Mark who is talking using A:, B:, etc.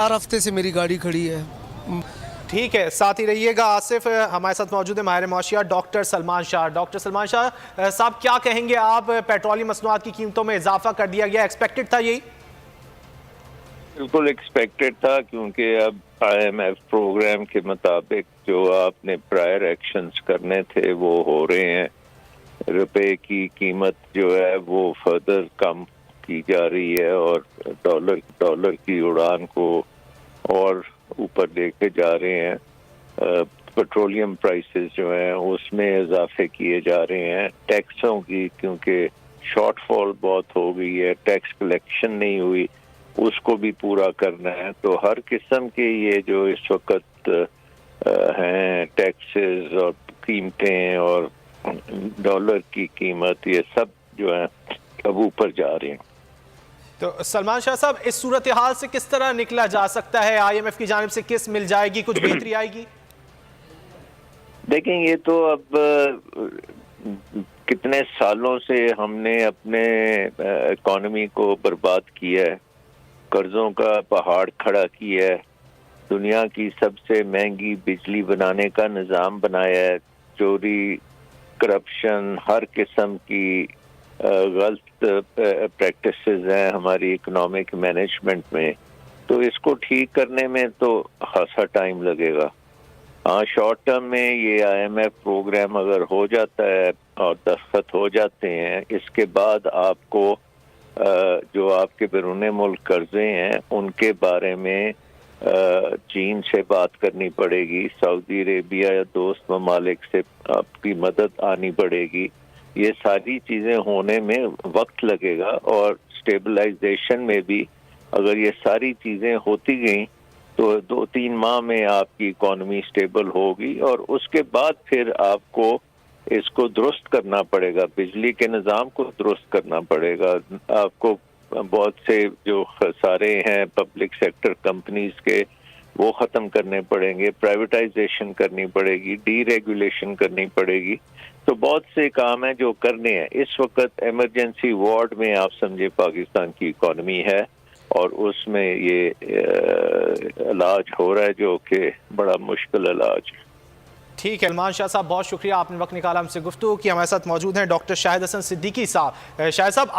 A: 4 ہفتے سے میری گاڑی کھڑی ہے۔
B: ٹھیک ہے، ساتھ ہی رہیے گا آصف۔ ہمارے ساتھ موجود ہے ماہر معاشیات ڈاکٹر سلمان شاہ۔ ڈاکٹر سلمان شاہ صاحب، کیا کہیں گے آپ؟ پیٹرولیم مصنوعات کی قیمتوں میں اضافہ کر دیا گیا، ایکسپیکٹڈ تھا یہی؟
C: بالکل ایکسپیکٹڈ تھا، کیونکہ اب آئی ایم ایف پروگرام کے مطابق جو آپ نے پرائر ایکشنز کرنے تھے وہ ہو رہے ہیں۔ روپے کی قیمت جو ہے وہ فردر کم کی جا رہی ہے اور ڈالر کی اڑان کو اور اوپر لے کے جا رہے ہیں۔ پیٹرولیم پرائسز جو ہیں اس میں اضافے کیے جا رہے ہیں۔ ٹیکسوں کی کیونکہ شارٹ فال بہت ہو گئی ہے، ٹیکس کلیکشن نہیں ہوئی، اس کو بھی پورا کرنا ہے۔ تو ہر قسم کے یہ جو اس وقت ہیں ٹیکسز اور قیمتیں اور ڈالر کی قیمت، یہ سب جو ہیں اب اوپر جا رہے ہیں۔
B: تو سلمان شاہ صاحب، اس صورتحال سے کس طرح نکلا جا سکتا ہے؟ آئی ایم ایف کی جانب سے کس مل جائے گی؟ کچھ بہتری آئے گی؟
C: دیکھیں، یہ تو اب کتنے سالوں سے ہم نے اپنے اکانومی کو برباد کیا ہے، قرضوں کا پہاڑ کھڑا کیا ہے، دنیا کی سب سے مہنگی بجلی بنانے کا نظام بنایا ہے، چوری، کرپشن، ہر قسم کی غلط پریکٹسز ہیں ہماری اکنامک مینجمنٹ میں۔ تو اس کو ٹھیک کرنے میں تو خاصا ٹائم لگے گا۔ ہاں، شارٹ ٹرم میں یہ آئی ایم ایف پروگرام اگر ہو جاتا ہے اور دستخط ہو جاتے ہیں، اس کے بعد آپ کو جو آپ کے بیرون ملک قرضے ہیں ان کے بارے میں چین سے بات کرنی پڑے گی، سعودی عربیہ یا دوست ممالک سے آپ کی مدد آنی پڑے گی۔ یہ ساری چیزیں ہونے میں وقت لگے گا، اور اسٹیبلائزیشن میں بھی اگر یہ ساری چیزیں ہوتی گئیں تو 2-3 ماہ میں آپ کی اکانومی اسٹیبل ہوگی، اور اس کے بعد پھر آپ کو اس کو درست کرنا پڑے گا، بجلی کے نظام کو درست کرنا پڑے گا۔ آپ کو بہت سے جو خسارے ہیں پبلک سیکٹر کمپنیز کے وہ ختم کرنے پڑیں گے، پرائیویٹائزیشن کرنی پڑے گی، ڈی ریگولیشن کرنی پڑے گی۔ تو بہت سے کام ہیں جو کرنے ہیں۔ اس وقت ایمرجنسی وارڈ میں آپ سمجھے پاکستان کی اکانومی ہے، اور اس میں یہ علاج ہو رہا ہے جو کہ بڑا مشکل علاج ہے۔
B: ٹھیک ہے سلمان شاہ صاحب، بہت شکریہ، آپ نے وقت نکالا ہم سے گفتگو کی۔ ہمارے ساتھ موجود ہیں ڈاکٹر شاہد حسن صدیقی صاحب۔ شاہد صاحب،